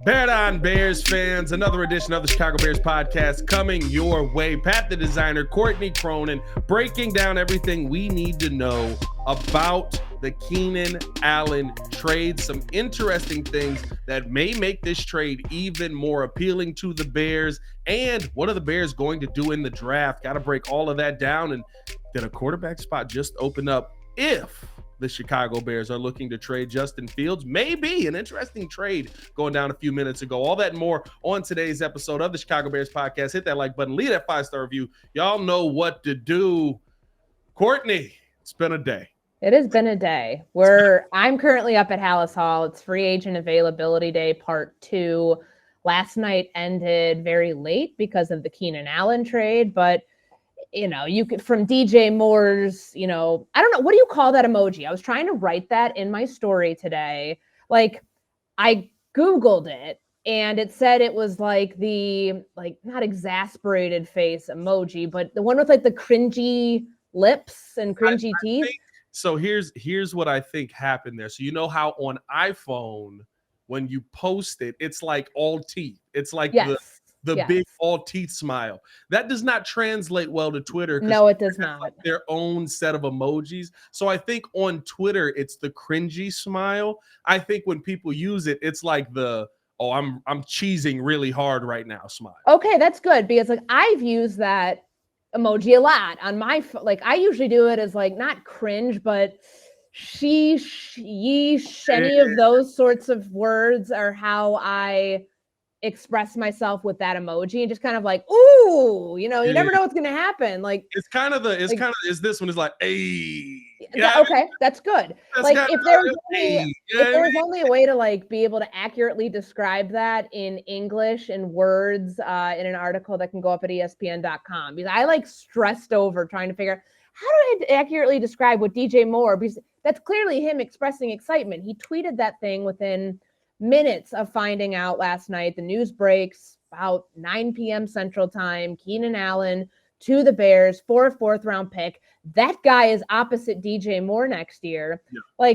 Bear on Bears fans, another edition of the Chicago Bears podcast coming your way. Pat the designer, Courtney Cronin, breaking down everything we need to know about the Keenan Allen trade. Some interesting things that may make this trade even more appealing to the Bears. And what are the Bears going to do in the draft? Got to break all of that down. And did a quarterback spot just open up if the Chicago Bears are looking to trade Justin Fields? Maybe an interesting trade going down a few minutes ago. All that and more on today's episode of the Chicago Bears podcast. Hit that like button, leave that 5-star review. Y'all know what to do. Courtney, it's been a day. It has been a day. I'm currently up at Hallis Hall. It's free agent availability day, part 2. Last night ended very late because of the Keenan Allen trade, but you could, from DJ Moore's, I don't know, what do you call that emoji? I was trying to write that in my story today. Like, I Googled it and it said it was like the, not exasperated face emoji, but the one with like the cringy lips and cringy teeth. So here's what I think happened there. So you know how on iPhone, when you post it, it's like all teeth. It's like the big all teeth smile. That does not translate well to Twitter. No, it does not. Like their own set of emojis. So I think on Twitter, it's the cringy smile. I think when people use it, it's like the, I'm cheesing really hard right now smile. Okay, that's good because I've used that emoji a lot on my I usually do it as not cringe, but sheesh, yeesh, any of those sorts of words are how I express myself with that emoji, and just kind of ooh, you never know what's gonna happen. Is this one is like, hey, okay, that's good. If there's only a way to be able to accurately describe that in English and words in an article that can go up at ESPN.com, because I stressed over trying to figure out how do I accurately describe what DJ Moore, because that's clearly him expressing excitement. He tweeted that thing within minutes of finding out last night. The news breaks about 9 p.m. Central Time. Keenan Allen to the Bears for a 4th-round pick. That guy is opposite DJ Moore next year. Yeah.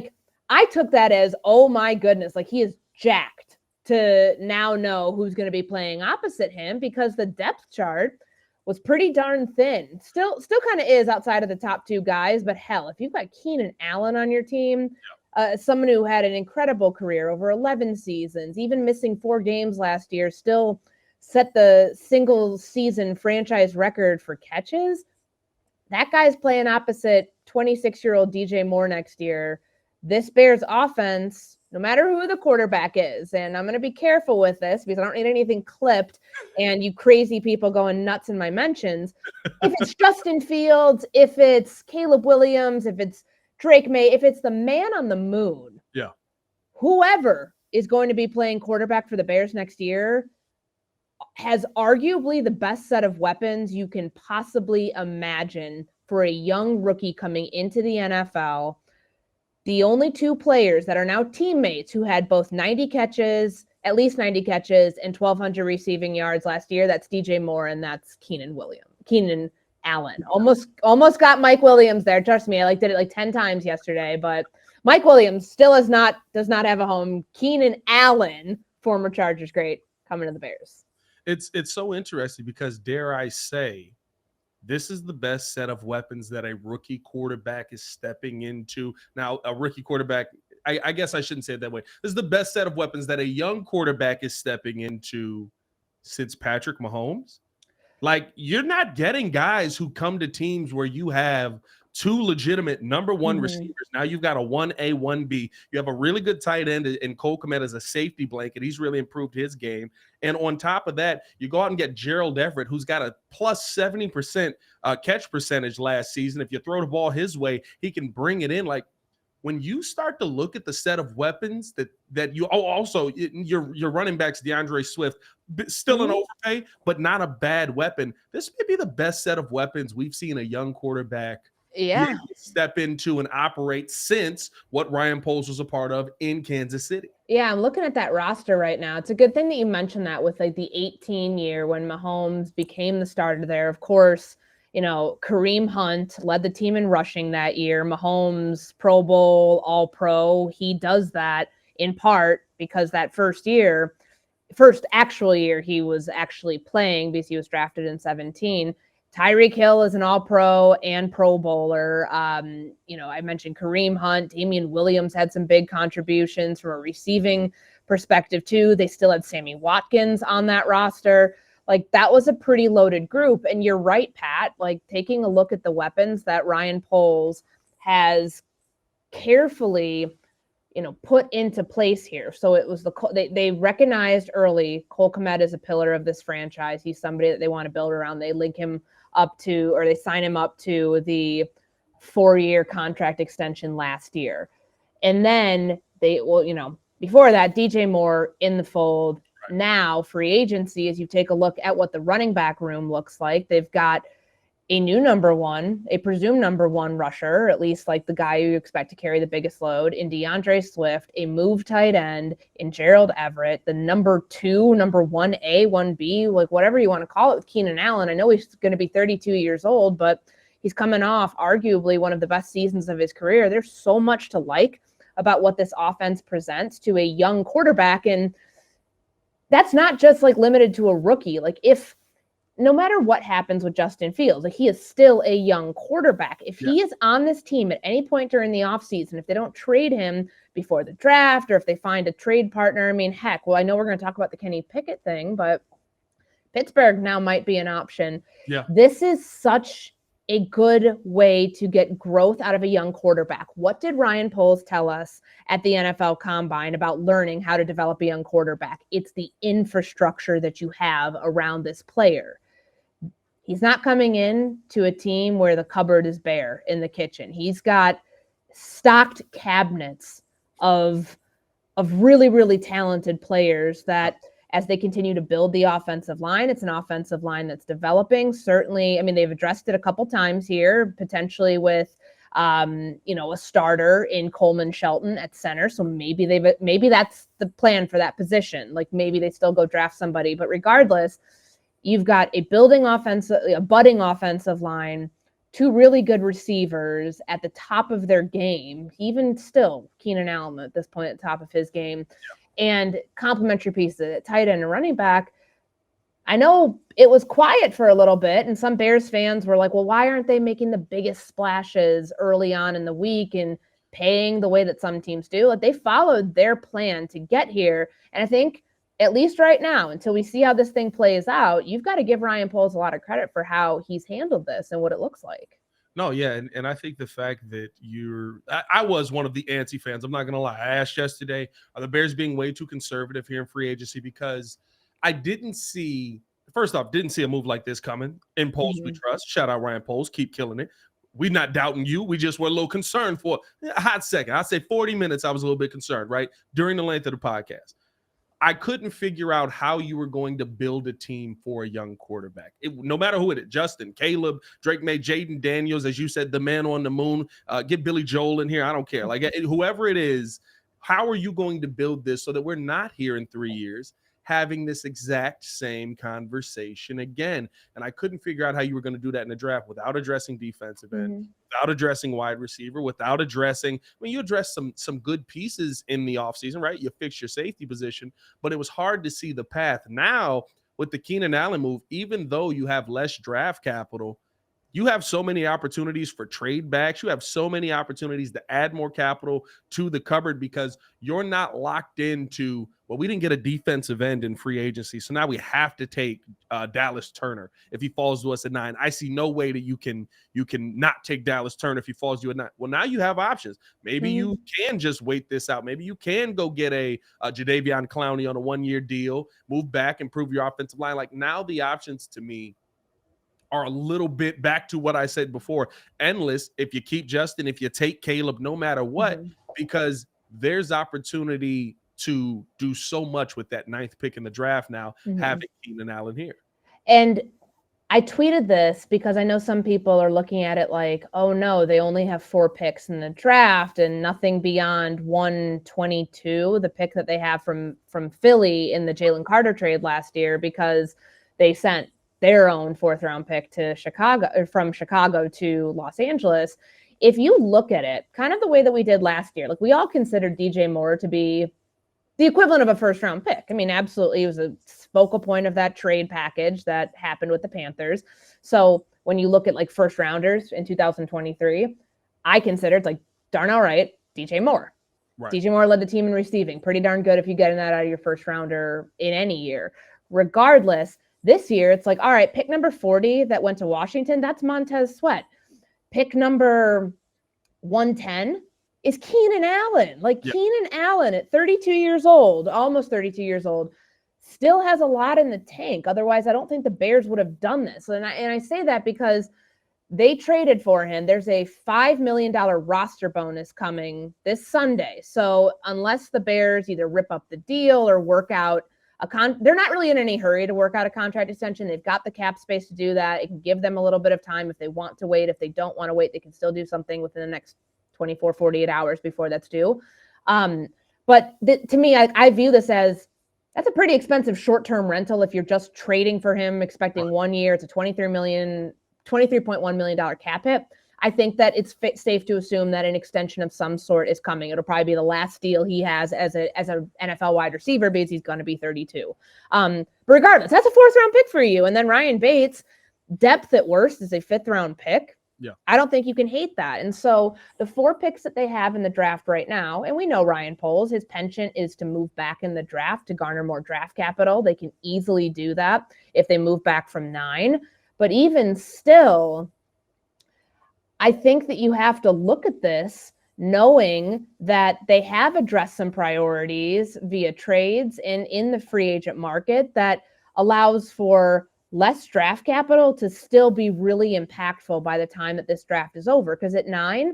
I took that as, oh my goodness, he is jacked to now know who's going to be playing opposite him, because the depth chart was pretty darn thin. Still kind of is outside of the top 2 guys, but hell, if you've got Keenan Allen on your team, someone who had an incredible career over 11 seasons, even missing 4 games last year, still set the single season franchise record for catches. That guy's playing opposite 26-year-old DJ Moore next year. This Bears offense, no matter who the quarterback is, and I'm going to be careful with this because I don't need anything clipped and you crazy people going nuts in my mentions. If it's Justin Fields, if it's Caleb Williams, if it's Drake May, if it's the man on the moon, whoever is going to be playing quarterback for the Bears next year has arguably the best set of weapons you can possibly imagine for a young rookie coming into the NFL. The only 2 players that are now teammates who had both 90 catches, at least 90 catches, and 1,200 receiving yards last year, that's DJ Moore and that's Keenan Allen. Almost got Mike Williams there. Trust me, I did it 10 times yesterday, but Mike Williams still does not have a home. Keenan Allen, former Chargers great, coming to the Bears. It's so interesting because, dare I say, this is the best set of weapons that a rookie quarterback is stepping into. Now, a rookie quarterback, I guess I shouldn't say it that way. This is the best set of weapons that a young quarterback is stepping into since Patrick Mahomes. You're not getting guys who come to teams where you have 2 legitimate number 1 receivers. Now you've got a 1A, 1B. You have a really good tight end in Cole Kmet as a safety blanket. He's really improved his game. And on top of that, you go out and get Gerald Everett, who's got a plus 70% catch percentage last season. If you throw the ball his way, he can bring it in. When you start to look at the set of weapons that you also your running backs, DeAndre Swift, still an overpay, but not a bad weapon. This may be the best set of weapons we've seen a young quarterback step into and operate since what Ryan Poles was a part of in Kansas City. Yeah, I'm looking at that roster right now. It's a good thing that you mentioned that with the 18 year when Mahomes became the starter there. Of course, Kareem Hunt led the team in rushing that year. Mahomes, Pro Bowl, All Pro. He does that in part because that first year, first actual year he was actually playing because he was drafted in 2017. Tyreek Hill is an all-pro and pro bowler. I mentioned Kareem Hunt. Damian Williams had some big contributions from a receiving perspective too. They still had Sammy Watkins on that roster. Like, that was a pretty loaded group. And you're right, Pat, like taking a look at the weapons that Ryan Poles has carefully, put into place here. So it was they recognized early Cole Kmet is a pillar of this franchise. He's somebody that they want to build around. They link him up to, or they sign him up to the 4-year contract extension last year. And then before that, DJ Moore in the fold. Now free agency, as you take a look at what the running back room looks like, they've got a new a presumed number one rusher, at least like the guy you expect to carry the biggest load, in DeAndre Swift, a move tight end in Gerald Everett, the number 1A, 1B, like whatever you want to call it, with Keenan Allen. I know he's going to be 32 years old, but he's coming off arguably one of the best seasons of his career. There's so much to like about what this offense presents to a young quarterback. And that's not just like limited to a rookie. Like, no matter what happens with Justin Fields, like, he is still a young quarterback. If he is on this team at any point during the offseason, if they don't trade him before the draft, or if they find a trade partner, I mean, heck, well, I know we're going to talk about the Kenny Pickett thing, but Pittsburgh now might be an option. Yeah. This is such a good way to get growth out of a young quarterback. What did Ryan Poles tell us at the NFL Combine about learning how to develop a young quarterback? It's the infrastructure that you have around this player. He's not coming in to a team where the cupboard is bare in the kitchen. He's got stocked cabinets of really, really talented players that, as they continue to build the offensive line, it's an offensive line that's developing. Certainly, I mean, they've addressed it a couple times here, potentially with, a starter in Coleman Shelton at center. So maybe that's the plan for that position. Like, maybe they still go draft somebody, but regardless, you've got a budding offensive line, 2 really good receivers at the top of their game, even still Keenan Allen at this point at the top of his game, and complementary pieces at tight end and running back. I know it was quiet for a little bit, and some Bears fans were like, well, why aren't they making the biggest splashes early on in the week and paying the way that some teams do? Like, they followed their plan to get here. And I think, at least right now, until we see how this thing plays out, you've got to give Ryan Poles a lot of credit for how he's handled this and what it looks like. No, yeah, and I think the fact that I was one of the antsy fans. I'm not going to lie. I asked yesterday, are the Bears being way too conservative here in free agency? Because I didn't see a move like this coming. In Poles, we trust. Shout out Ryan Poles. Keep killing it. We're not doubting you. We just were a little concerned for a hot second. I'd say 40 minutes, I was a little bit concerned, right? During the length of the podcast. I couldn't figure out how you were going to build a team for a young quarterback. No matter who it is, Justin, Caleb, Drake May, Jaden Daniels, as you said, the man on the moon, get Billy Joel in here. I don't care. Like, whoever it is, how are you going to build this so that we're not here in 3 years having this exact same conversation again? And I couldn't figure out how you were going to do that in the draft without addressing defensive end, without addressing wide receiver, without addressing, you address some good pieces in the offseason, right? You fix your safety position, but it was hard to see the path. Now, with the Keenan Allen move, even though you have less draft capital, you have so many opportunities for trade backs. You have so many opportunities to add more capital to the cupboard because you're not locked into, well, we didn't get a defensive end in free agency, so now we have to take Dallas Turner if he falls to us at 9. I see no way that you can not take Dallas Turner if he falls to you at 9. Well, now you have options. Maybe you can just wait this out. Maybe you can go get a Jadeveon Clowney on a 1-year deal, move back, improve your offensive line. Like, now the options to me are a little bit back to what I said before, endless. If you keep Justin, if you take Caleb, no matter what, because there's opportunity to do so much with that 9th pick in the draft now, having Keenan Allen here. And I tweeted this because I know some people are looking at it like, oh no, they only have 4 picks in the draft and nothing beyond 122, the pick that they have from Philly in the Jalen Carter trade last year, because they sent their own 4th round pick to Chicago, or from Chicago to Los Angeles. If you look at it kind of the way that we did last year, like, we all considered DJ Moore to be the equivalent of a first round pick. I mean, absolutely. It was a focal point of that trade package that happened with the Panthers. So when you look at like first rounders in 2023, I consider it's like darn all right, DJ Moore. Right. DJ Moore led the team in receiving. Pretty darn good if you're getting that out of your first rounder in any year. Regardless, this year, it's like, all right, pick number 40 that went to Washington, that's Montez Sweat. Pick number 110 is Keenan Allen. Like Keenan Allen at 32 years old, almost 32 years old, still has a lot in the tank. Otherwise, I don't think the Bears would have done this. And I say that because they traded for him. There's a $5 million roster bonus coming this Sunday. So unless the Bears either rip up the deal or work out they're not really in any hurry to work out a contract extension. They've got the cap space to do that. It can give them a little bit of time if they want to wait. If they don't want to wait, they can still do something within the next 24, 48 hours before that's due. But to me, I view this as that's a pretty expensive short-term rental if you're just trading for him, expecting 1 year. It's a $23.1 million cap hit. I think that it's safe to assume that an extension of some sort is coming. It'll probably be the last deal he has as a NFL wide receiver because he's going to be 32. But regardless, that's a fourth-round pick for you. And then Ryan Bates, depth at worst, is a fifth-round pick. Yeah, I don't think you can hate that. And so the 4 picks that they have in the draft right now, and we know Ryan Poles, his penchant is to move back in the draft to garner more draft capital. They can easily do that if they move back from 9. But even still, I think that you have to look at this knowing that they have addressed some priorities via trades and in the free agent market that allows for less draft capital to still be really impactful by the time that this draft is over. Because at 9,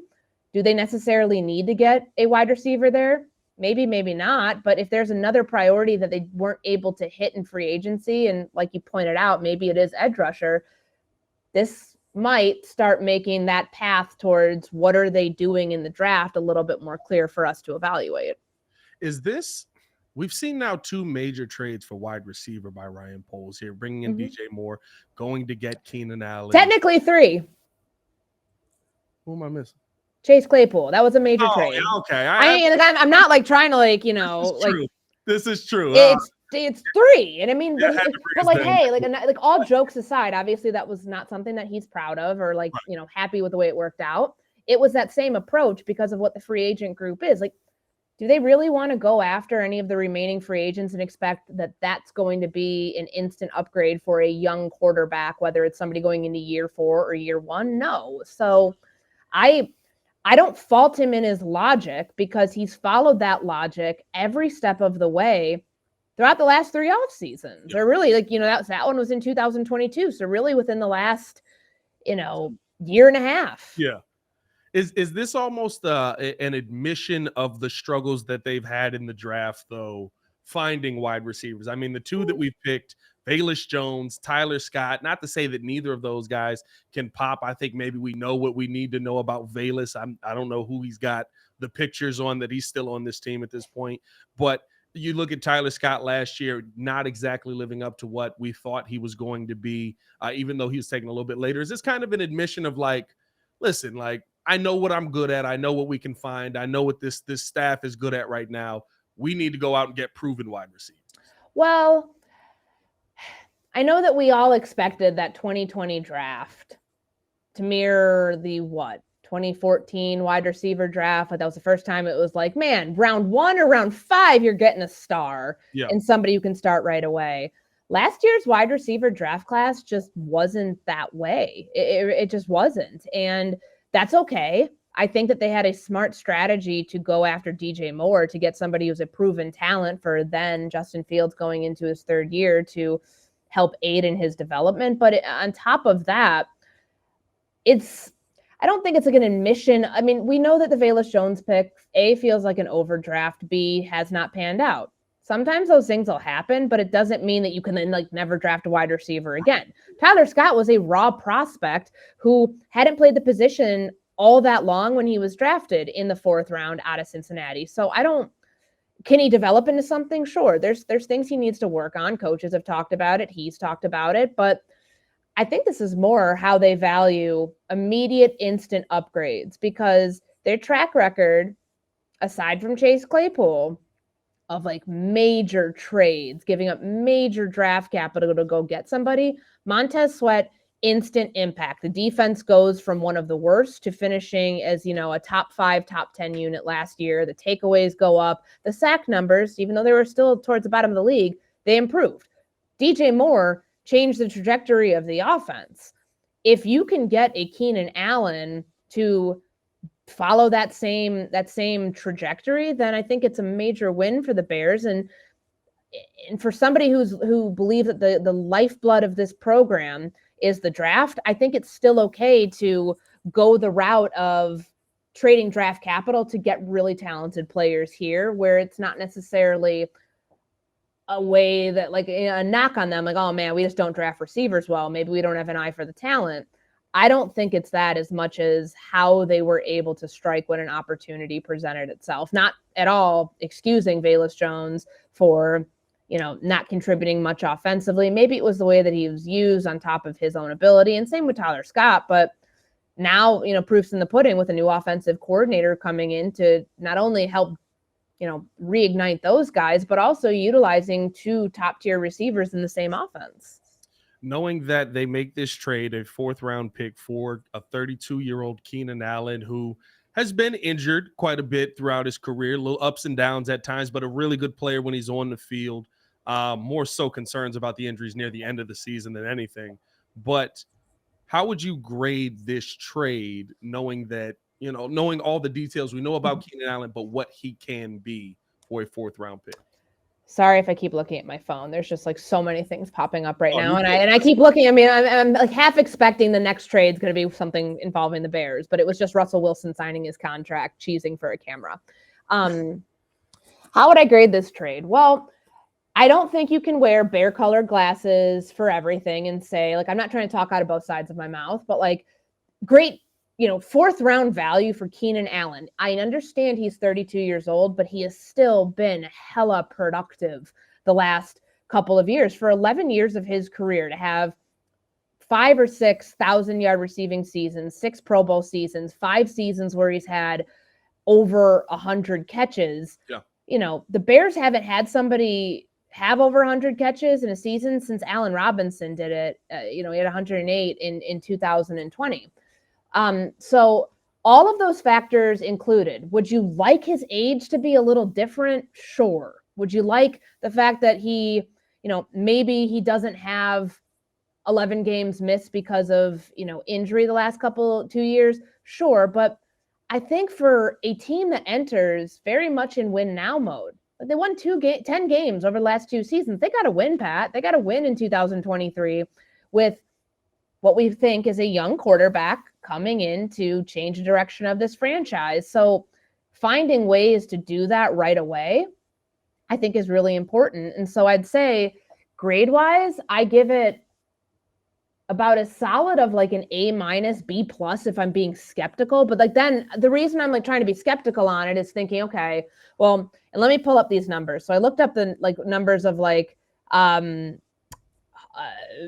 do they necessarily need to get a wide receiver there? Maybe, maybe not. But if there's another priority that they weren't able to hit in free agency, and like you pointed out, maybe it is edge rusher, this might start making that path towards what are they doing in the draft a little bit more clear for us to evaluate. We've seen now 2 major trades for wide receiver by Ryan Poles here, bringing in DJ Moore, going to get Keenan Allen. Technically 3. Who am I missing? Chase Claypool. That was a major trade. Yeah, okay. I'm not like trying to This is true. It's 3. And I mean, but all jokes aside, obviously that was not something that he's proud of or happy with the way it worked out. It was that same approach because of what the free agent group is. Like, do they really want to go after any of the remaining free agents and expect that that's going to be an instant upgrade for a young quarterback, whether it's somebody going into year 4 or year 1? No. So I don't fault him in his logic because he's followed that logic every step of the way throughout the last 3 off seasons. They're really that one was in 2022. So really within the last, year and a half. Yeah. Is this almost an admission of the struggles that they've had in the draft, though, finding wide receivers? I mean, the 2 that we've picked, Velus Jones, Tyler Scott, not to say that neither of those guys can pop. I think maybe we know what we need to know about Velus. I don't know who he's got the pictures on that he's still on this team at this point. But you look at Tyler Scott last year, not exactly living up to what we thought he was going to be, even though he was taken a little bit later. Is this kind of an admission of listen, I know what I'm good at. I know what we can find. I know what this staff is good at right now. We need to go out and get proven wide receivers. Well, I know that we all expected that 2020 draft to mirror the 2014 wide receiver draft. But that was the first time it was like, man, round 1 or round 5, you're getting a star and somebody who can start right away. Last year's wide receiver draft class just wasn't that way. It just wasn't. And that's okay. I think that they had a smart strategy to go after DJ Moore to get somebody who's a proven talent for then Justin Fields going into his 3rd year to help aid in his development. But on top of that, I don't think it's like an admission. I mean, we know that the Velus Jones pick, A, feels like an overdraft, B, has not panned out. Sometimes those things will happen, but it doesn't mean that you can then never draft a wide receiver again. Tyler Scott was a raw prospect who hadn't played the position all that long when he was drafted in the 4th round out of Cincinnati. So can he develop into something? Sure. There's things he needs to work on. Coaches have talked about it. He's talked about it, but I think this is more how they value immediate instant upgrades because their track record, aside from Chase Claypool, of like major trades, giving up major draft capital to go get somebody. Montez Sweat, instant impact. The defense goes from one of the worst to finishing as, a top 5, top 10 unit last year. The takeaways go up. The sack numbers, even though they were still towards the bottom of the league, they improved. DJ Moore changed the trajectory of the offense. If you can get a Keenan Allen to follow that same trajectory, then I think it's a major win for the Bears. And for somebody who believes that the lifeblood of this program is the draft, I think it's still okay to go the route of trading draft capital to get really talented players here, where it's not necessarily a way that like a knock on them, like, oh man, we just don't draft receivers well. Maybe we don't have an eye for the talent. I don't think it's that as much as how they were able to strike when an opportunity presented itself. Not at all excusing Velus Jones for, not contributing much offensively. Maybe it was the way that he was used on top of his own ability, and same with Tyler Scott. But now, proof's in the pudding with a new offensive coordinator coming in to not only help, reignite those guys, but also utilizing 2 top-tier receivers in the same offense. Knowing that they make this trade, a 4th-round pick for a 32-year-old Keenan Allen, who has been injured quite a bit throughout his career, little ups and downs at times, but a really good player when he's on the field. More so concerns about the injuries near the end of the season than anything. But how would you grade this trade, knowing that, knowing all the details we know about Keenan Allen, but what he can be for a 4th-round pick? Sorry if I keep looking at my phone. There's just like so many things popping up right now. And I keep looking. I mean, I'm like half expecting the next trade is going to be something involving the Bears, but it was just Russell Wilson signing his contract, cheesing for a camera. How would I grade this trade? Well, I don't think you can wear bear colored glasses for everything and say, like, I'm not trying to talk out of both sides of my mouth, but like great, 4th-round value for Keenan Allen. I understand he's 32 years old, but he has still been hella productive the last couple of years. For 11 years of his career, to have 5 or 6 1,000-yard receiving seasons, 6 Pro Bowl seasons, 5 seasons where he's had over 100 catches. Yeah. The Bears haven't had somebody have over 100 catches in a season since Allen Robinson did it. He had 108 in 2020. So all of those factors included, would you like his age to be a little different? Sure. Would you like the fact that he, maybe he doesn't have 11 games missed because of, injury the last 2 years? Sure. But I think for a team that enters very much in win now mode, they won 10 games over the last 2 seasons. They got to win, Pat. They got to win in 2023 with what we think is a young quarterback coming in to change the direction of this franchise. So finding ways to do that right away, I think is really important. And so I'd say grade-wise, I give it about a solid of like an A-, B+ if I'm being skeptical. But like then the reason I'm like trying to be skeptical on it is thinking, okay, well, and let me pull up these numbers. So I looked up the like numbers of like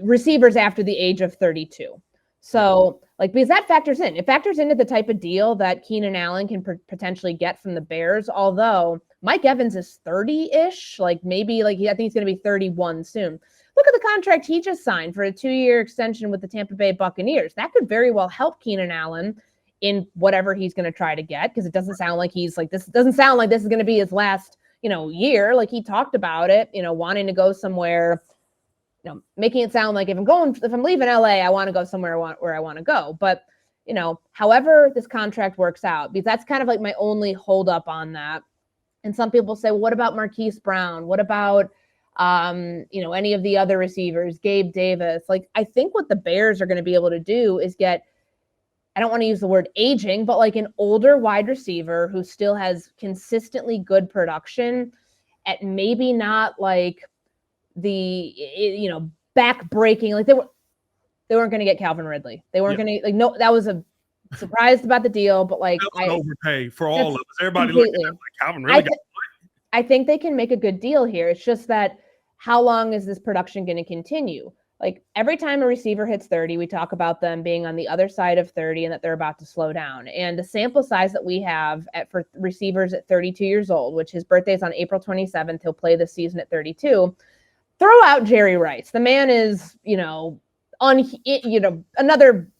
receivers after the age of 32. So like, because that factors in. It factors into the type of deal that Keenan Allen can potentially get from the Bears. Although Mike Evans is 30-ish, like maybe like I think he's going to be 31 soon. Look at the contract he just signed for a 2-year extension with the Tampa Bay Buccaneers. That could very well help Keenan Allen in whatever he's going to try to get, because it doesn't sound like he's like this. Doesn't sound like this is going to be his last, year. Like he talked about it, wanting to go somewhere, making it sound like if I'm leaving LA, I want to go somewhere where I want to go. But, however this contract works out, because that's kind of like my only holdup on that. And some people say, well, what about Marquise Brown? What about, any of the other receivers, Gabe Davis? Like, I think what the Bears are going to be able to do is get, I don't want to use the word aging, but like an older wide receiver who still has consistently good production at maybe not like the, back-breaking, like they weren't going to get Calvin Ridley. They weren't going to, like, no, that was a surprised about the deal, but like I overpay for all of us. Everybody looking at like Calvin really got. I think they can make a good deal here. It's just that how long is this production going to continue? like every time a receiver hits 30, we talk about them being on the other side of 30 and that they're about to slow down. And the sample size that we have for receivers at 32 years old, which his birthday is on April 27th, he'll play this season at 32. Throw out Jerry Rice. The man is, he's an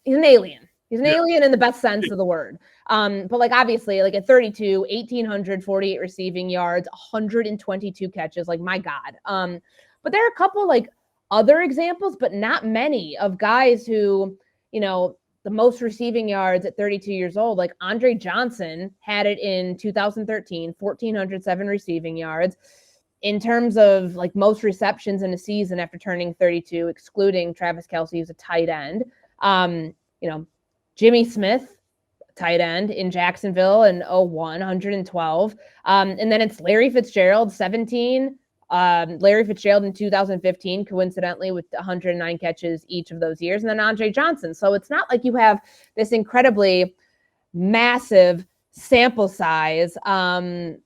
alien. He's an alien in the best sense of the word. But like obviously, like at 32, 1,848 receiving yards, 122 catches. Like my God. But there are a couple like other examples, but not many of guys who, the most receiving yards at 32 years old. Like Andre Johnson had it in 2013, 1,407 receiving yards. In terms of like most receptions in a season after turning 32, excluding Travis Kelce, who's a tight end. Jimmy Smith, tight end in Jacksonville in 01, 112. And then it's Larry Fitzgerald, 17. Larry Fitzgerald in 2015, coincidentally, with 109 catches each of those years. And then Andre Johnson. So it's not like you have this incredibly massive sample size, to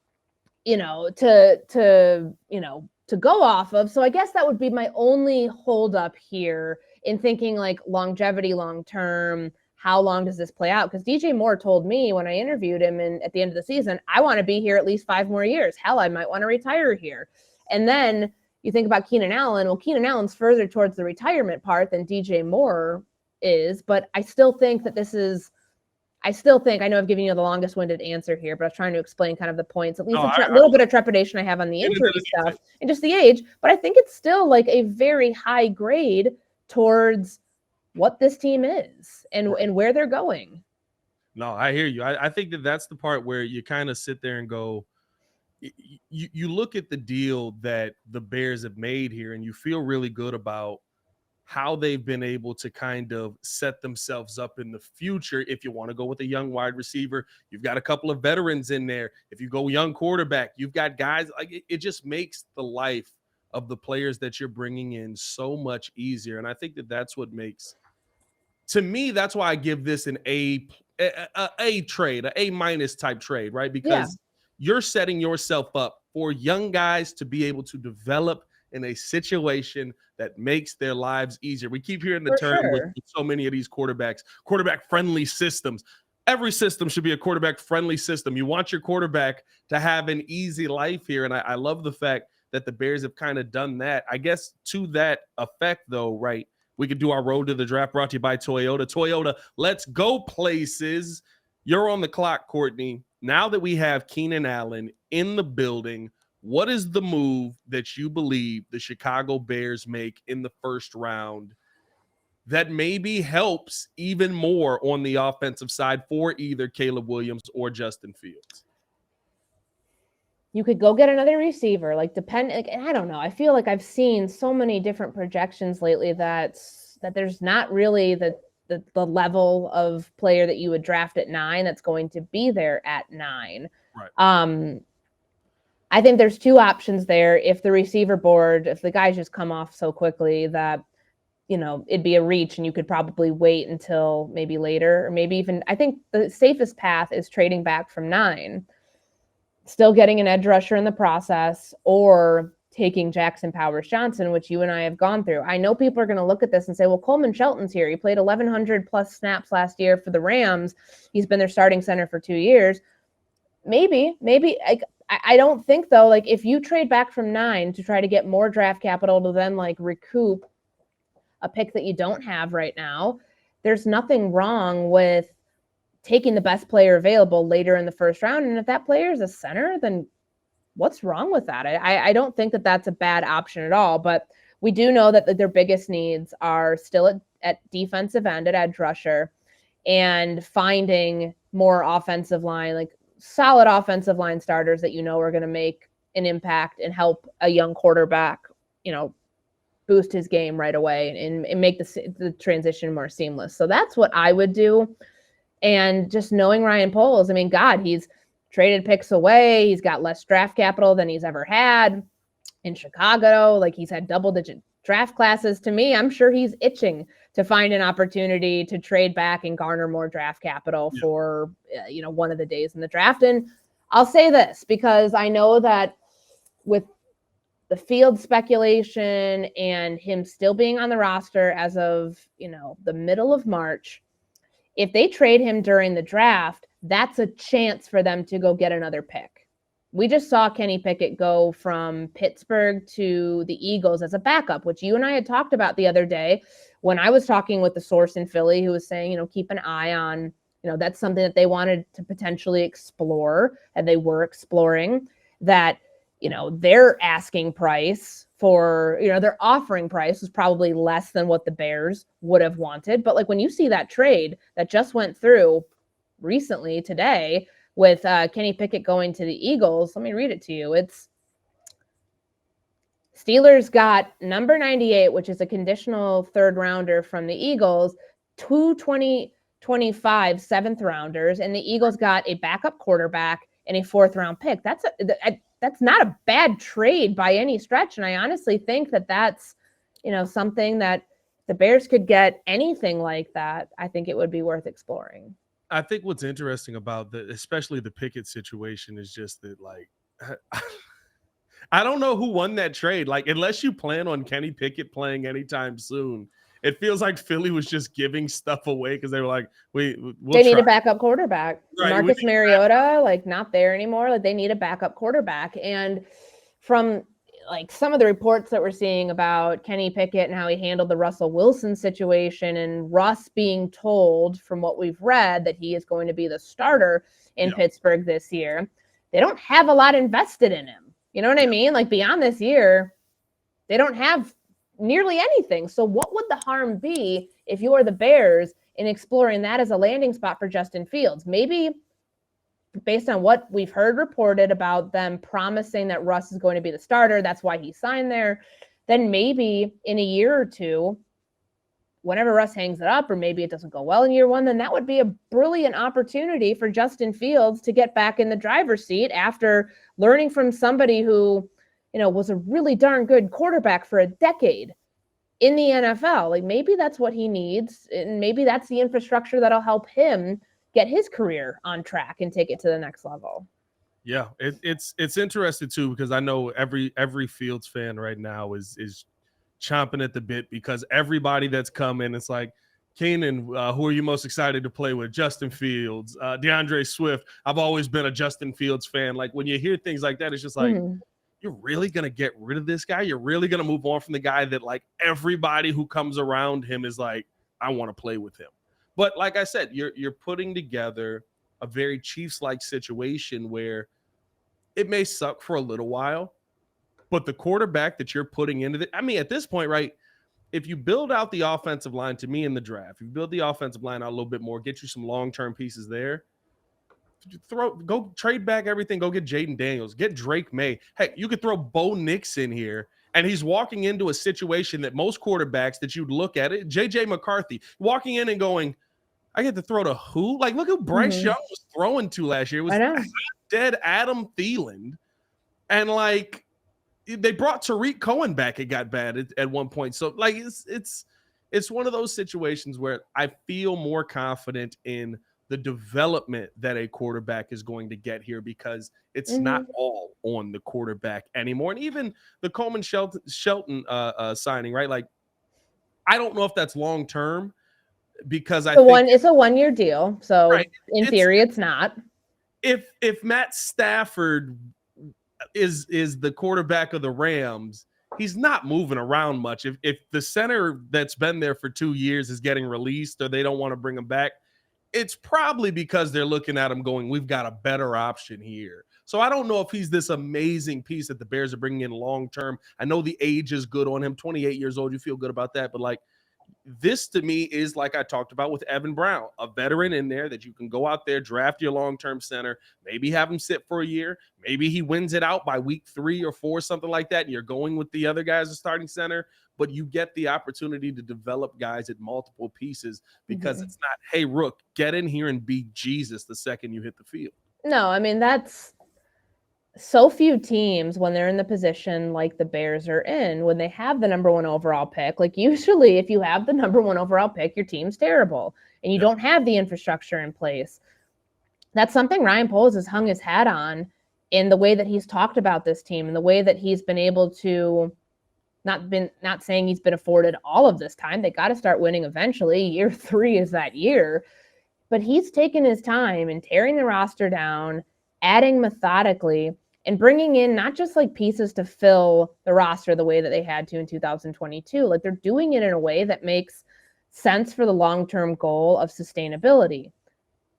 go off of. So I guess that would be my only holdup here in thinking like longevity, long-term, how long does this play out? Because DJ Moore told me when I interviewed him at the end of the season, I want to be here at least 5 more years. Hell, I might want to retire here. And then you think about Keenan Allen. Well, Keenan Allen's further towards the retirement part than DJ Moore is, but I still think that I know I've given you the longest winded answer here, but I was trying to explain kind of the points, at least a little bit of trepidation I have on the injury stuff and just the age, but I think it's still like a very high grade towards what this team is and where they're going. No, I hear you. I think that's the part where you kind of sit there and go, you look at the deal that the Bears have made here and you feel really good about how they've been able to kind of set themselves up in the future. If you want to go with a young wide receiver, you've got a couple of veterans in there. If you go young quarterback, you've got guys like it just makes the life of the players that you're bringing in so much easier. And I think that's what makes, to me, that's why I give this an A trade, an A- type trade, right? Because you're setting yourself up for young guys to be able to develop in a situation that makes their lives easier. We keep hearing the term with so many of these quarterback-friendly systems. Every system should be a quarterback-friendly system. You want your quarterback to have an easy life here, and I love the fact that the Bears have kind of done that. I guess to that effect, though, right, we could do our road to the draft brought to you by Toyota. Toyota, let's go places. You're on the clock, Courtney. Now that we have Keenan Allen in the building, what is the move that you believe the Chicago Bears make in the first round that maybe helps even more on the offensive side for either Caleb Williams or Justin Fields? You could go get another receiver, I don't know. I feel like I've seen so many different projections lately that there's not really the level of player that you would draft at 9 that's going to be there at 9. Right. I think there's 2 options there. If the receiver board, if the guys just come off so quickly that, it'd be a reach and you could probably wait until maybe later, or maybe even, I think the safest path is trading back from 9, still getting an edge rusher in the process, or taking Jackson Powers-Johnson, which you and I have gone through. I know people are going to look at this and say, well, Coleman Shelton's here. He played 1,100 plus snaps last year for the Rams. He's been their starting center for 2 years. Maybe. I don't think, though, if you trade back from 9 to try to get more draft capital to then, recoup a pick that you don't have right now, there's nothing wrong with taking the best player available later in the first round. And if that player is a center, then what's wrong with that? I don't think that that's a bad option at all. But we do know that their biggest needs are still at defensive end, at edge rusher, and finding more offensive line, solid offensive line starters that are going to make an impact and help a young quarterback, boost his game right away and make the transition more seamless. So that's what I would do. And just knowing Ryan Poles, he's traded picks away. He's got less draft capital than he's ever had in Chicago. He's had double-digit draft classes. To me, I'm sure he's itching to find an opportunity to trade back and garner more draft capital for, one of the days in the draft. And I'll say this, because I know that with the field speculation and him still being on the roster as of, the middle of March, if they trade him during the draft, that's a chance for them to go get another pick. We just saw Kenny Pickett go from Pittsburgh to the Eagles as a backup, which you and I had talked about the other day when I was talking with the source in Philly who was saying, keep an eye on, that's something that they wanted to potentially explore, and they were exploring that. Their asking price for, their offering price was probably less than what the Bears would have wanted. But like when you see that trade that just went through recently today with Kenny Pickett going to the Eagles, let me read it to you. It's Steelers got number 98, which is a conditional third rounder from the Eagles, 2025 seventh rounders, and the Eagles got a backup quarterback and a fourth round pick. That's not a bad trade by any stretch. And I honestly think that that's, something that the Bears could get anything like that. I think it would be worth exploring. I think what's interesting about especially the Pickett situation is just that, like, I don't know who won that trade. Like, unless you plan on Kenny Pickett playing anytime soon, it feels like Philly was just giving stuff away because they were like, they need a backup quarterback. Right, Marcus Mariota, like, not there anymore. Like, they need a backup quarterback. And from like some of the reports that we're seeing about Kenny Pickett and how he handled the Russell Wilson situation, and Russ being told from what we've read that he is going to be the starter in Pittsburgh this year, they don't have a lot invested in him. You know what I mean? Like, beyond this year, they don't have nearly anything. So what would the harm be if you are the Bears in exploring that as a landing spot for Justin Fields? Maybe based on what we've heard reported about them promising that Russ is going to be the starter, that's why he signed there. Then maybe in a year or two, whenever Russ hangs it up, or maybe it doesn't go well in year one, then that would be a brilliant opportunity for Justin Fields to get back in the driver's seat after learning from somebody who, was a really darn good quarterback for a decade in the NFL. Like, maybe that's what he needs, and maybe that's the infrastructure that'll help him get his career on track and take it to the next level. Yeah, it's interesting too, because I know every Fields fan right now is chomping at the bit, because everybody that's come in, it's like, Keenan, who are you most excited to play with? Justin Fields, DeAndre Swift. I've always been a Justin Fields fan. Like, when you hear things like that, it's just like, you're really going to get rid of this guy? You're really going to move on from the guy that, like, everybody who comes around him is like, I want to play with him. But like I said, you're putting together a very Chiefs-like situation where it may suck for a little while, but the quarterback that you're putting into it, I mean, at this point, right, if you build out the offensive line, to me, in the draft, if you build the offensive line out a little bit more, get you some long-term pieces there, go trade back everything, go get Jaden Daniels, get Drake May. Heck, you could throw Bo Nix in here, and he's walking into a situation that most quarterbacks that you'd look at it, J.J. McCarthy, walking in and going, I get to throw to who? Like, look who Bryce Young was throwing to last year. It was dead Adam Thielen. And, like, they brought Tariq Cohen back. It got bad at one point. So, like, it's one of those situations where I feel more confident in the development that a quarterback is going to get here, because it's not all on the quarterback anymore. And even the Coleman Shelton signing, right? Like, I don't know if that's long term, because it's a 1 year deal. So in theory, it's not. If Matt Stafford is the quarterback of the Rams, he's not moving around much. If the center that's been there for 2 years is getting released, or they don't want to bring him back, it's probably because they're looking at him going, we've got a better option here. So I don't know if he's this amazing piece that the Bears are bringing in long term. I know the age is good on him, 28 years old. You feel good about that. But, like, this to me is, like I talked about with Evan Brown, a veteran in there that you can go out there, draft your long-term center, maybe have him sit for a year. Maybe he wins it out by week 3 or 4, something like that, and you're going with the other guy as a starting center. But you get the opportunity to develop guys at multiple pieces, because it's not, hey, Rook, get in here and be Jesus the second you hit the field. No, I mean, that's so few teams, when they're in the position like the Bears are in, when they have the number 1 overall pick. Like, usually if you have the number 1 overall pick, your team's terrible and you don't have the infrastructure in place. That's something Ryan Poles has hung his hat on in the way that he's talked about this team and the way that he's been able to not saying he's been afforded all of this time. They got to start winning eventually. Year 3 is that year. But he's taken his time and tearing the roster down, adding methodically, and bringing in not just like pieces to fill the roster the way that they had to in 2022. Like they're doing it in a way that makes sense for the long-term goal of sustainability.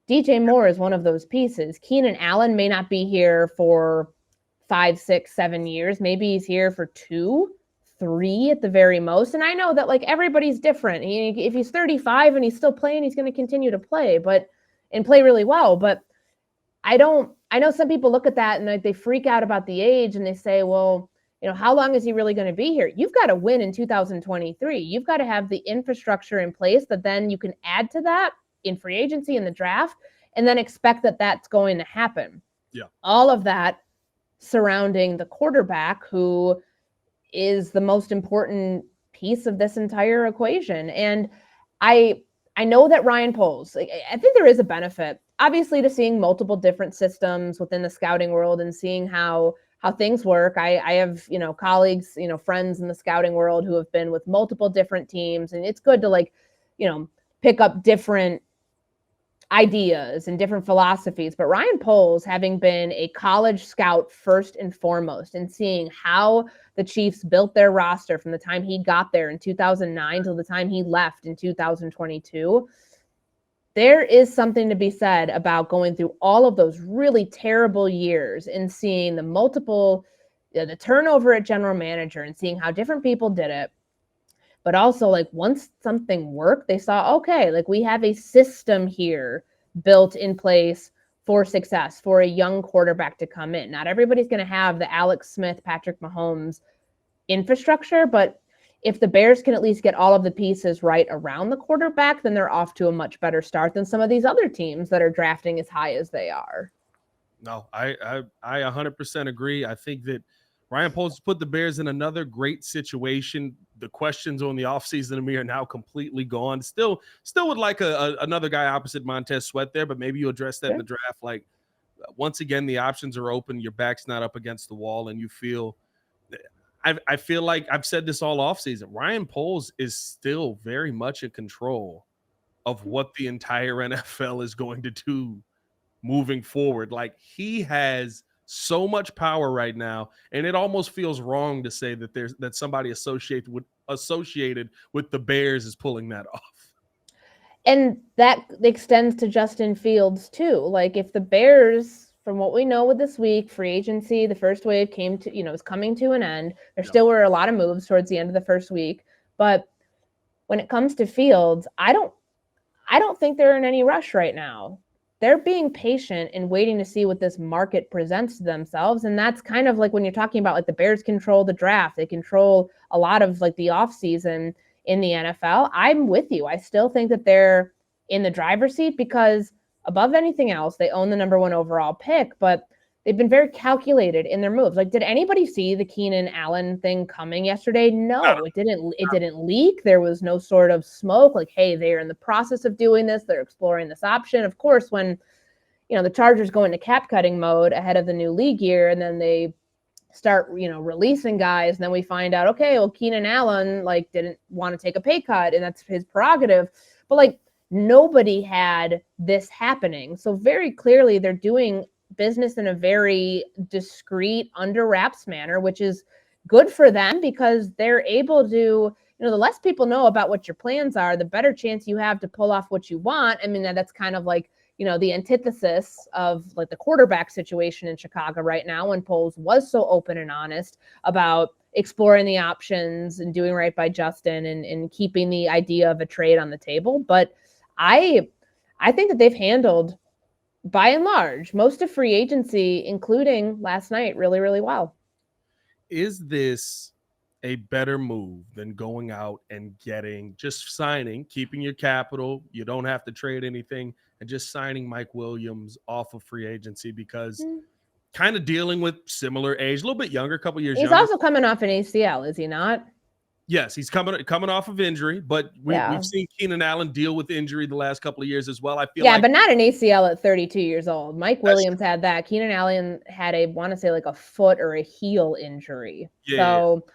DJ Moore is one of those pieces. Keenan Allen may not be here for 5, 6, 7 years. Maybe he's here for 2, 3 at the very most. And I know that like everybody's different. If he's 35 and he's still playing, he's going to continue to play, and play really well. But I know some people look at that and they freak out about the age and they say, well, how long is he really going to be here? You've got to win in 2023. You've got to have the infrastructure in place that then you can add to that in free agency in the draft and then expect that that's going to happen. Yeah. All of that surrounding the quarterback who is the most important piece of this entire equation. And I know that Ryan Poles, I think there is a benefit, obviously, to seeing multiple different systems within the scouting world and seeing how things work. I have, colleagues, friends in the scouting world who have been with multiple different teams, and it's good to pick up different ideas and different philosophies. But Ryan Poles, having been a college scout first and foremost and seeing how the Chiefs built their roster from the time he got there in 2009 till the time he left in 2022, there is something to be said about going through all of those really terrible years and seeing the multiple, the turnover at general manager and seeing how different people did it. But also, once something worked, they saw, okay, we have a system here built in place for success, for a young quarterback to come in. Not everybody's going to have the Alex Smith, Patrick Mahomes infrastructure, but if the Bears can at least get all of the pieces right around the quarterback, then they're off to a much better start than some of these other teams that are drafting as high as they are. No, I 100% agree. I think that Ryan Poles put the Bears in another great situation. The questions on the offseason of me are now completely gone. Still would like another guy opposite Montez Sweat there, but maybe you address that in the draft. Once again, the options are open. Your back's not up against the wall, and you feel I feel like I've said this all offseason. Ryan Poles is still very much in control of what the entire NFL is going to do moving forward. He has so much power right now, and it almost feels wrong to say that somebody associated with the Bears is pulling that off. And that extends to Justin Fields too. If the Bears, from what we know with this week, free agency, the first wave is coming to an end. There still were a lot of moves towards the end of the first week, but when it comes to Fields, I don't think they're in any rush right now. They're being patient and waiting to see what this market presents to themselves. And that's kind of when you're talking about the Bears control the draft, they control a lot of the offseason in the NFL. I'm with you. I still think that they're in the driver's seat because above anything else, they own the number 1 overall pick, but they've been very calculated in their moves. Did anybody see the Keenan Allen thing coming yesterday? No, it didn't. It didn't leak. There was no sort of smoke. Hey, they're in the process of doing this. They're exploring this option. Of course, when the Chargers go into cap cutting mode ahead of the new league year, and then they start releasing guys, and then we find out, okay, well, Keenan Allen didn't want to take a pay cut, and that's his prerogative. But nobody had this happening. So very clearly they're doing business in a very discreet, under wraps manner, which is good for them because they're able to, the less people know about what your plans are, the better chance you have to pull off what you want. I mean, that's kind of the antithesis of the quarterback situation in Chicago right now, when Poles was so open and honest about exploring the options and doing right by Justin and keeping the idea of a trade on the table. But I think that they've handled, by and large, most of free agency, including last night, really, really well. Is this a better move than going out and signing, keeping your capital? You don't have to trade anything, and just signing Mike Williams off of free agency because kind of dealing with similar age, a little bit younger, a couple years younger. He's also coming off an ACL, is he not? Yes, he's coming off of injury, but we've seen Keenan Allen deal with injury the last couple of years as well. I feel like, but not an ACL at 32 years old. Mike Williams had that. Keenan Allen had I want to say like a foot or a heel injury. Yeah. So,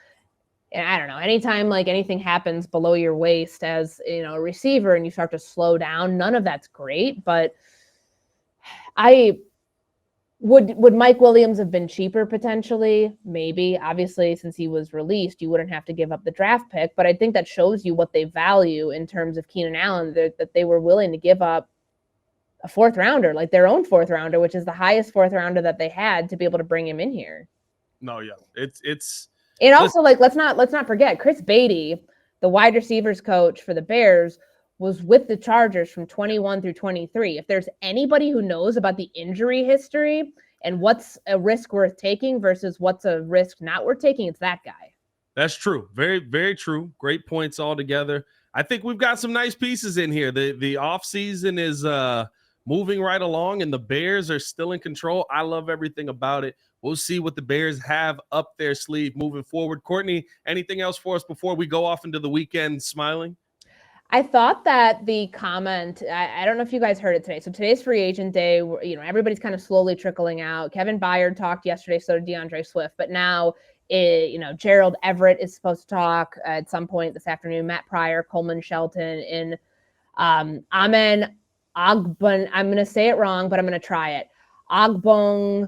and I don't know, anytime like anything happens below your waist as a receiver and you start to slow down, none of that's great. But Would Mike Williams have been cheaper potentially? Maybe. Obviously, since he was released, you wouldn't have to give up the draft pick. But I think that shows you what they value in terms of Keenan Allen, that they were willing to give up a fourth rounder, like their own fourth rounder, which is the highest fourth rounder that they had to be able to bring him in here. No, yeah. It's and also like let's not forget Chris Beatty, the wide receivers coach for the Bears, was with the Chargers from 21 through 23. If there's anybody who knows about the injury history and what's a risk worth taking versus what's a risk not worth taking, it's that guy. That's true. Very, very true. Great points all together. I think we've got some nice pieces in here. The offseason is moving right along, and the Bears are still in control. I love everything about it. We'll see what the Bears have up their sleeve moving forward. Courtney, anything else for us before we go off into the weekend smiling? I thought that the comment, I don't know if you guys heard it today. So today's free agent day, everybody's kind of slowly trickling out. Kevin Byard talked yesterday, so did DeAndre Swift. But now, Gerald Everett is supposed to talk at some point this afternoon. Matt Pryor, Coleman Shelton, and Amen Ogbon. I'm going to say it wrong, but I'm going to try it. Ogbong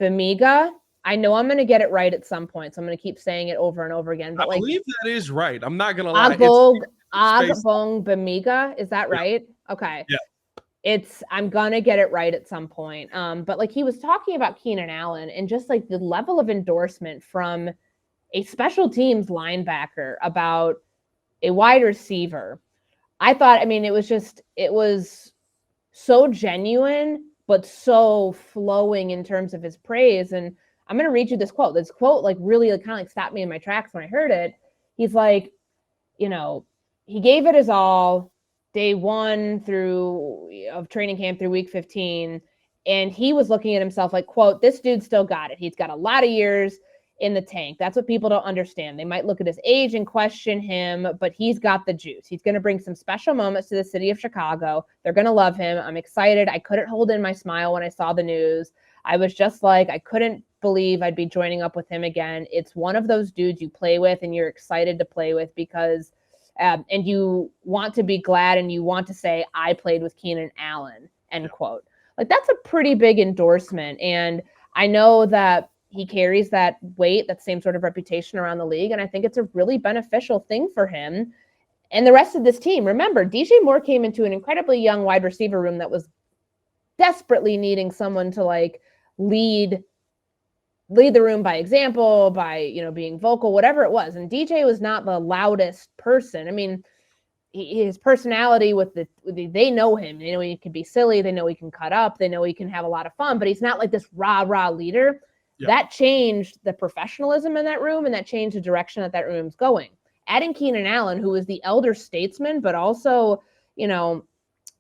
Bemiga. I know I'm going to get it right at some point, so I'm going to keep saying it over and over again. But I believe that is right. I'm not going to lie. Ogbong Bemiga, is that right? Yeah. Okay. Yeah. I'm gonna get it right at some point. But like he was talking about Keenan Allen and just like the level of endorsement from a special teams linebacker about a wide receiver. I thought, it was so genuine, but so flowing in terms of his praise. And I'm gonna read you this quote. This quote like really kind of like stopped me in my tracks when I heard it. He's like, he gave it his all day one of training camp through week 15. And he was looking at himself like, quote, this dude still got it. He's got a lot of years in the tank. That's what people don't understand. They might look at his age and question him, but he's got the juice. He's going to bring some special moments to the city of Chicago. They're going to love him. I'm excited. I couldn't hold in my smile when I saw the news. I was just like, I couldn't believe I'd be joining up with him again. It's one of those dudes you play with and you're excited to play with because and you want to be glad and you want to say, I played with Keenan Allen, end quote. Like that's a pretty big endorsement. And I know that he carries that weight, that same sort of reputation around the league. And I think it's a really beneficial thing for him and the rest of this team. Remember, DJ Moore came into an incredibly young wide receiver room that was desperately needing someone to like lead the room by example, by, being vocal, whatever it was. And DJ was not the loudest person. I mean, his personality they know him. They know he can be silly. They know he can cut up. They know he can have a lot of fun, but he's not like this rah leader. Yeah. That changed the professionalism in that room, and that changed the direction that room's going. Adding Keenan Allen, who is the elder statesman, but also,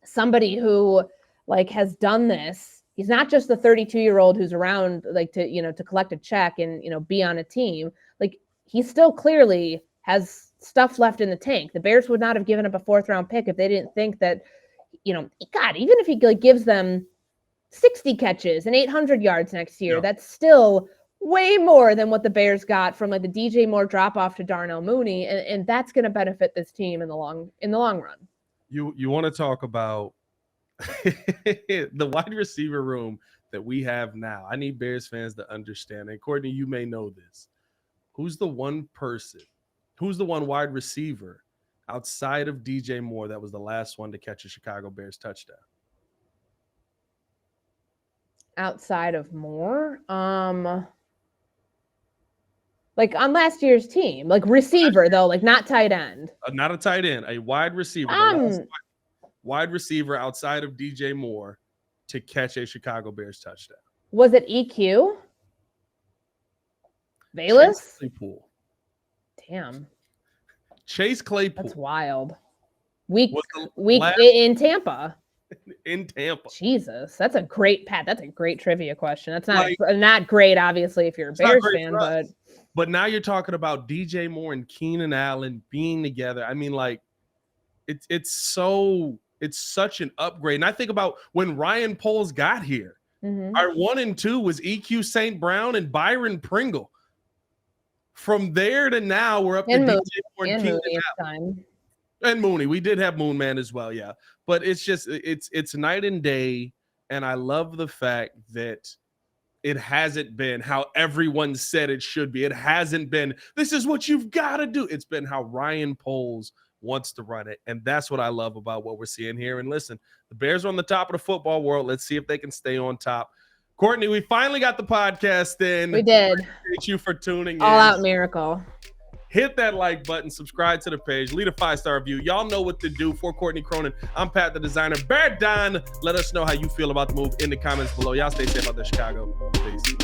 somebody who like has done this. He's not just the 32-year-old who's around like to collect a check and, be on a team. Like he still clearly has stuff left in the tank. The Bears would not have given up a 4th round pick if they didn't think that, God, even if he like gives them 60 catches and 800 yards next year, that's still way more than what the Bears got from like the DJ Moore drop off to Darnell Mooney. And that's going to benefit this team in the long run. You want to talk about the wide receiver room that we have now. I need Bears fans to understand. And Courtney, you may know this. Who's the one wide receiver outside of DJ Moore that was the last one to catch a Chicago Bears touchdown? Outside of Moore? Like on last year's team, like receiver though, like not tight end. Not a tight end, a wide receiver. Wide receiver outside of DJ Moore to catch a Chicago Bears touchdown. Was it EQ? Bayless? Chase Claypool. Damn. Chase Claypool. That's wild. Week in Tampa. In Tampa. Jesus. That's a great, Pat. That's a great trivia question. That's not great, obviously, if you're a Bears fan, but But now you're talking about DJ Moore and Keenan Allen being together. I mean, like, it's such an upgrade. And I think about when Ryan Poles got here. Mm-hmm. Our 1 and 2 was EQ St. Brown and Byron Pringle. From there to now, we're up to DJ Moore and Keenan Allen. And Mooney. We did have Moon Man as well, yeah. But it's just it's night and day, and I love the fact that it hasn't been how everyone said it should be. It hasn't been, this is what you've got to do. It's been how Ryan Poles wants to run it, and that's what I love about what we're seeing here. And listen, the Bears are on the top of the football world. Let's see if they can stay on top. Courtney, we finally got the podcast in. We did. Thank you for tuning in. All out miracle. Hit that like button, subscribe to the page, leave a 5-star review. Y'all know what to do. For Courtney Cronin, I'm Pat the Designer. Bear Don, let us know how you feel about the move in the comments below. Y'all stay safe out there, Chicago. Peace.